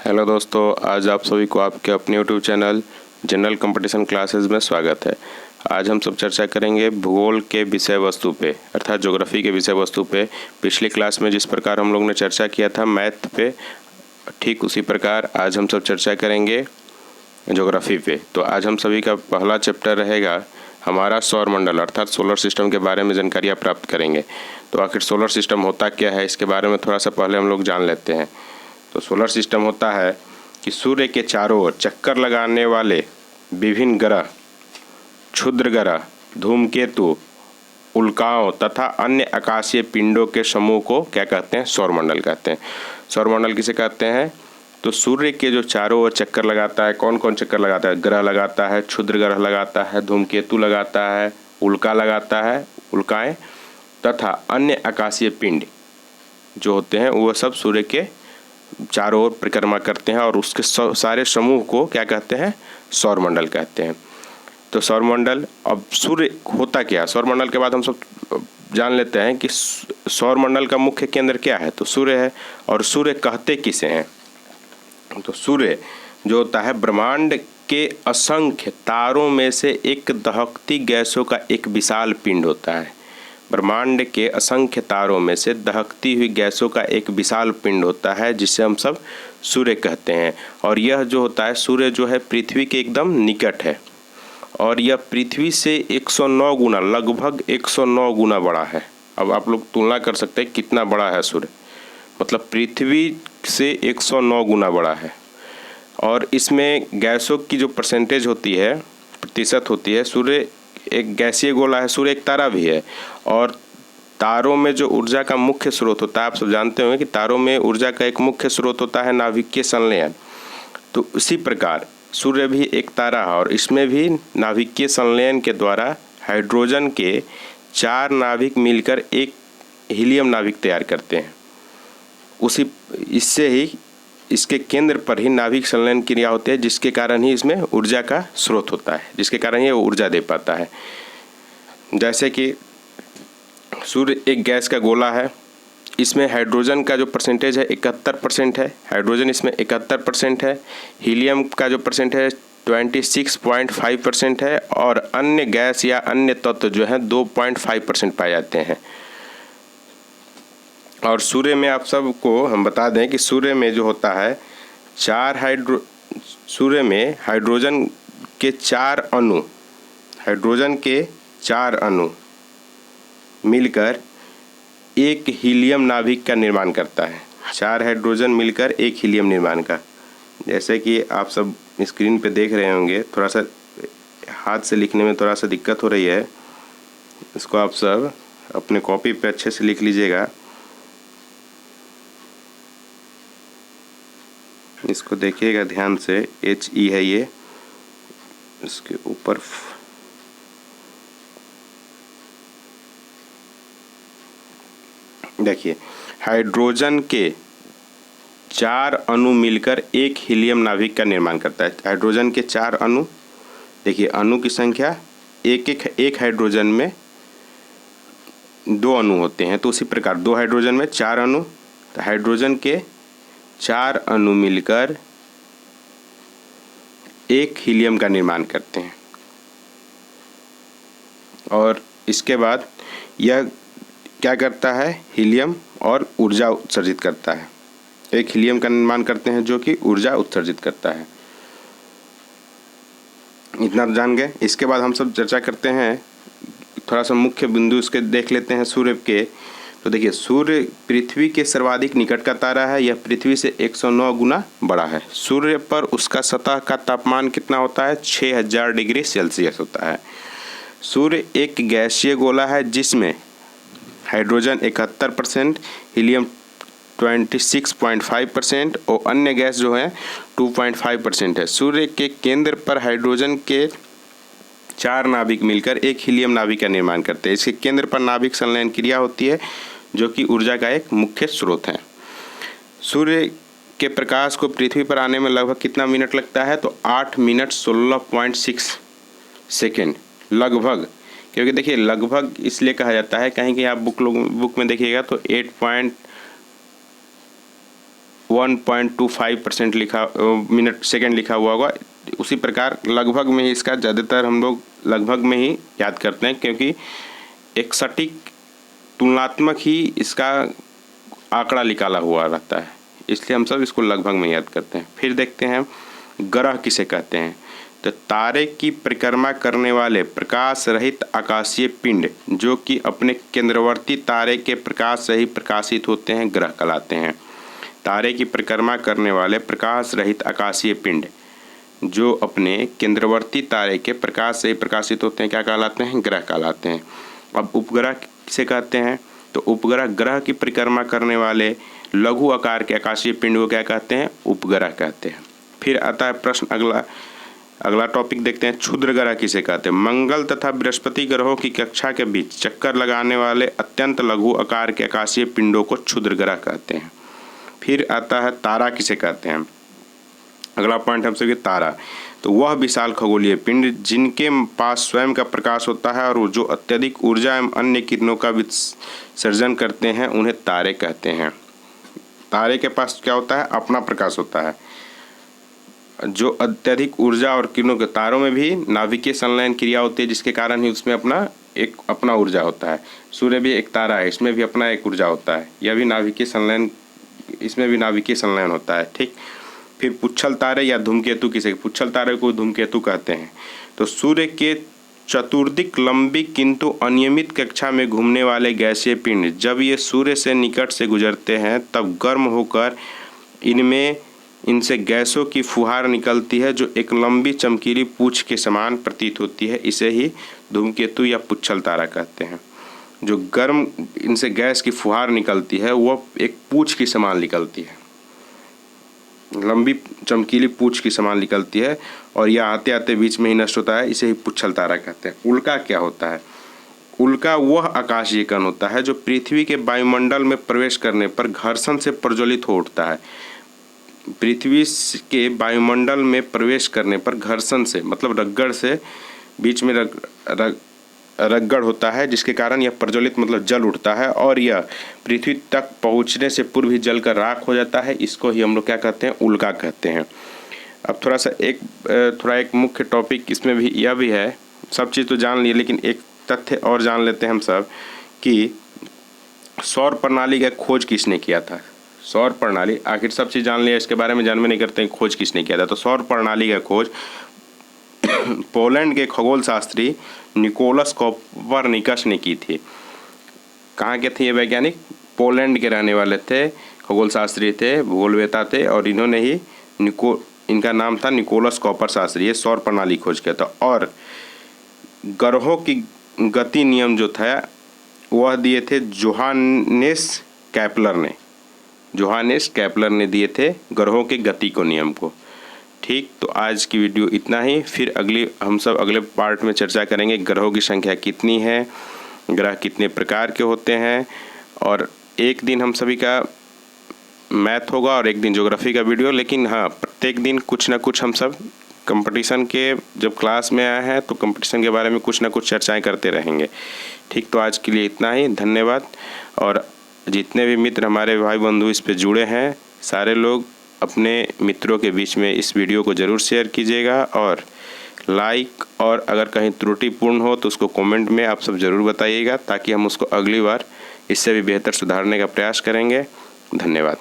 Hello दोस्तों, आज आप सभी को आपके अपने YouTube channel general competition classes में स्वागत है। आज हम सब चर्चा करेंगे भूगोल के विषय वस्तु पे, अर्थात ज्योग्राफी के विषय वस्तु पे। पिछली क्लास में जिस प्रकार हम लोग ने चर्चा किया था मैथ पे, ठीक उसी प्रकार आज हम सब चर्चा करेंगे ज्योग्राफी पे। तो आज हम सभी का पहला चैप्टर रहेगा हमारा सौरमंडल, अर्थात सोलर सिस्टम के बारे में जानकारियाँ प्राप्त करेंगे। तो आखिर सोलर सिस्टम होता क्या है, इसके बारे में थोड़ा सा पहले हम लोग जान लेते हैं। तो सोलर सिस्टम होता है कि सूर्य के चारों ओर चक्कर लगाने वाले विभिन्न ग्रह, क्षुद्र ग्रह, धूमकेतु, उल्काओं तथा अन्य आकाशीय पिंडों के समूह को क्या कहते हैं? सौरमंडल कहते हैं। सौरमंडल किसे कहते हैं? तो सूर्य के जो चारों ओर चक्कर लगाता है, कौन कौन चक्कर लगाता है? ग्रह लगाता है, क्षुद्र ग्रह लगाता है, धूमकेतु लगाता है, उल्का लगाता है, उल्काएं तथा अन्य आकाशीय पिंड जो होते हैं वह सब सूर्य के चारों ओर परिक्रमा करते हैं और उसके सारे समूह को क्या कहते हैं? सौरमंडल कहते हैं। तो सौरमंडल, अब सूर्य होता क्या? सौरमंडल के बाद हम सब जान लेते हैं कि सौरमंडल का मुख्य केंद्र क्या है? तो सूर्य है। और सूर्य कहते किसे हैं? तो सूर्य जो होता है ब्रह्मांड के असंख्य तारों में से एक दहकती गैसों का एक विशाल पिंड होता है। ब्रह्मांड के असंख्य तारों में से दहकती हुई गैसों का एक विशाल पिंड होता है जिसे हम सब सूर्य कहते हैं। और यह जो होता है, सूर्य जो है पृथ्वी के एकदम निकट है और यह पृथ्वी से 109 गुना, लगभग 109 गुना बड़ा है। अब आप लोग तुलना कर सकते हैं कितना बड़ा है सूर्य, मतलब पृथ्वी से 109 गुना बड़ा है। और इसमें गैसों की जो परसेंटेज होती है, प्रतिशत होती है, सूर्य एक गैसीय गोला है, सूर्य एक तारा भी है। और तारों में जो ऊर्जा का मुख्य स्रोत होता है, आप सब जानते होंगे कि तारों में ऊर्जा का एक मुख्य स्रोत होता है नाभिकीय संलयन। तो इसी प्रकार सूर्य भी एक तारा है और इसमें भी नाभिकीय संलयन के द्वारा हाइड्रोजन के 4 नाभिक मिलकर एक हीलियम नाभिक तैयार करते हैं। इससे ही इसके केंद्र पर ही नाभिक संलयन क्रिया होती है, जिसके कारण ही इसमें ऊर्जा का स्रोत होता है, जिसके कारण ये ऊर्जा दे पाता है। जैसे कि सूर्य एक गैस का गोला है, इसमें हाइड्रोजन का जो परसेंटेज है 71% है, हाइड्रोजन इसमें 71% है, हीलियम का जो परसेंट है 26.5% है और अन्य गैस या अन्य तत्व जो है 2.5% पाए जाते हैं। और सूर्य में आप सबको हम बता दें कि सूर्य में जो होता है सूर्य में हाइड्रोजन के 4 अणु मिलकर एक हीलियम नाभिक का निर्माण करता है। 4 हाइड्रोजन मिलकर एक हीलियम निर्माण का, जैसे कि आप सब स्क्रीन पे देख रहे होंगे। थोड़ा सा हाथ से लिखने में थोड़ा सा दिक्कत हो रही है, इसको आप सब अपने कॉपी पे अच्छे से लिख लीजिएगा। इसको देखिएगा ध्यान से, HE है ये, इसके ऊपर देखिए हाइड्रोजन के 4 अणु मिलकर एक हीलियम नाभिक का निर्माण करता है। हाइड्रोजन के 4 अणु, देखिए अणु की संख्या एक हाइड्रोजन में 2 अणु होते हैं, तो उसी प्रकार 2 हाइड्रोजन में 4 अणु, तो हाइड्रोजन के 4 अणु मिलकर एक हीलियम का निर्माण करते हैं। और इसके बाद यह क्या करता है? हीलियम और ऊर्जा उत्सर्जित करता है। एक हीलियम का निर्माण करते हैं जो कि ऊर्जा उत्सर्जित करता है। इतना जान गए। इसके बाद हम सब चर्चा करते हैं, थोड़ा सा मुख्य बिंदु इसके देख लेते हैं सूर्य के। तो देखिए सूर्य पृथ्वी के सर्वाधिक निकट का तारा है, यह पृथ्वी से 109 गुना बड़ा है। सूर्य पर उसका सतह का तापमान कितना होता है? 6000 डिग्री सेल्सियस होता है। सूर्य एक गैसीय गोला है जिसमें हाइड्रोजन 71%, हीलियम 26.5% और अन्य गैस जो है 2.5% है। सूर्य के केंद्र पर हाइड्रोजन के 4 नाभिक मिलकर एक हीलियम नाभिक का निर्माण करते हैं। इसके केंद्र पर नाभिक संलयन क्रिया होती है जो कि ऊर्जा का एक मुख्य स्रोत है। सूर्य के प्रकाश को पृथ्वी पर आने में लगभग कितना मिनट लगता है? तो 8 मिनट 16.6 सेकेंड लगभग, क्योंकि देखिए लगभग इसलिए कहा जाता है, कहीं कि आप बुक में देखिएगा तो 1.25% मिनट सेकेंड लिखा हुआ होगा। उसी प्रकार लगभग में ही इसका ज़्यादातर हम लोग लगभग में ही याद करते हैं, क्योंकि एक सटीक तुलनात्मक ही इसका आंकड़ा निकाला हुआ रहता है, इसलिए हम सब इसको लगभग में याद करते हैं। फिर देखते हैं ग्रह किसे कहते हैं। तो तारे की परिक्रमा करने वाले प्रकाश रहित आकाशीय पिंड जो कि अपने केंद्रवर्ती तारे के प्रकाश से ही प्रकाशित होते हैं ग्रह कहलाते हैं। तारे की परिक्रमा करने वाले प्रकाश रहित आकाशीय पिंड जो अपने केंद्रवर्ती तारे के प्रकाश से ही प्रकाशित होते हैं क्या कहलाते हैं? ग्रह कहलाते हैं। अब उपग्रह किसे कहते हैं? तो उपग्रह ग्रह की परिक्रमा करने वाले लघु आकार के आकाशीय पिंड को क्या कहते हैं? उपग्रह कहते हैं। फिर आता है प्रश्न अगला टॉपिक देखते हैं, क्षुद्र ग्रह किसे कहते हैं? मंगल तथा बृहस्पति ग्रहों की कक्षा के बीच चक्कर लगाने वाले अत्यंत लघु आकार के आकाशीय पिंडों को क्षुद्र ग्रह कहते हैं। फिर आता है तारा किसे कहते हैं? अगला पॉइंट हम सबके तारा, तो वह विशाल खगोलीय पिंड जिनके पास स्वयं का प्रकाश होता है और जो अत्यधिक ऊर्जा एवं अन्य किरणों का विसर्जन करते हैं उन्हें तारे कहते हैं। तारे के पास क्या होता है? अपना प्रकाश होता है। जो अत्यधिक ऊर्जा और किरणों के, तारों में भी नाभिकीय संलयन क्रिया होती है जिसके कारण ही उसमें अपना ऊर्जा होता है। सूर्य भी एक तारा है, इसमें भी अपना एक ऊर्जा होता है। यह भी नाभिकीय संलयन, इसमें भी नाभिकीय संलयन होता है। ठीक। फिर पुच्छल तारे या धूमकेतु किसे? पुच्छल तारे को धूमकेतु कहते हैं। तो सूर्य के चतुर्दिक लंबी किंतु अनियमित कक्षा में घूमने वाले गैसीय पिंड जब ये सूर्य से निकट से गुजरते हैं तब गर्म होकर इनसे गैसों की फुहार निकलती है जो एक लंबी चमकीली पूंछ के समान प्रतीत होती है। इसे ही धूमकेतु या पुच्छल तारा कहते हैं। जो गर्म इनसे गैस की फुहार निकलती है वह एक पूंछ की समान निकलती है, लंबी चमकीली पूंछ की समान निकलती है और यह आते आते बीच में ही नष्ट होता है। इसे ही पुच्छल तारा कहते हैं। उल्का क्या होता है? उल्का वह आकाशीय कण होता है जो पृथ्वी के वायुमंडल में प्रवेश करने पर घर्षण से प्रज्वलित हो उठता है। पृथ्वी के वायुमंडल में प्रवेश करने पर घर्षण से, मतलब रगड़ से, बीच में रगड़ होता है जिसके कारण यह प्रज्वलित मतलब जल उठता है और यह पृथ्वी तक पहुंचने से पूर्व ही जलकर राख हो जाता है। इसको ही हम लोग क्या कहते हैं? उल्का कहते हैं। अब थोड़ा एक मुख्य टॉपिक इसमें भी यह भी है, सब चीज़ तो जान लिए लेकिन एक तथ्य और जान लेते हैं हम सब कि सौर प्रणाली का खोज किसने किया था? सौर प्रणाली, आखिर सब चीज़ जान लिया, इसके बारे में जानवे नहीं करते हैं खोज किसने किया था। तो सौर प्रणाली का खोज पोलैंड के खगोल शास्त्री निकोलस कोपरनिकस ने की थी। कहाँ के थे ये वैज्ञानिक? पोलैंड के रहने वाले थे, खगोल शास्त्री थे, भूगोलवेता थे और इन्होंने ही इनका नाम था निकोलस कॉपर शास्त्री। ये सौर प्रणाली खोज किया था और ग्रहों की गति नियम जो था वह दिए थे जोहानेस कैपलर ने दिए थे ग्रहों के गति को नियम को। ठीक, तो आज की वीडियो इतना ही। फिर हम सब अगले पार्ट में चर्चा करेंगे ग्रहों की संख्या कितनी है, ग्रह कितने प्रकार के होते हैं, और एक दिन हम सभी का मैथ होगा और एक दिन ज्योग्राफी का वीडियो। लेकिन हाँ, प्रत्येक दिन कुछ ना कुछ हम सब कंपटीशन के, जब क्लास में आए हैं तो कंपटीशन के बारे में कुछ ना कुछ चर्चाएं करते रहेंगे। ठीक, तो आज के लिए इतना ही, धन्यवाद। और जितने भी मित्र हमारे भाई बंधु इस पे जुड़े हैं, सारे लोग अपने मित्रों के बीच में इस वीडियो को ज़रूर शेयर कीजिएगा और लाइक, और अगर कहीं त्रुटिपूर्ण हो तो उसको कमेंट में आप सब ज़रूर बताइएगा ताकि हम उसको अगली बार इससे भी बेहतर सुधारने का प्रयास करेंगे। धन्यवाद।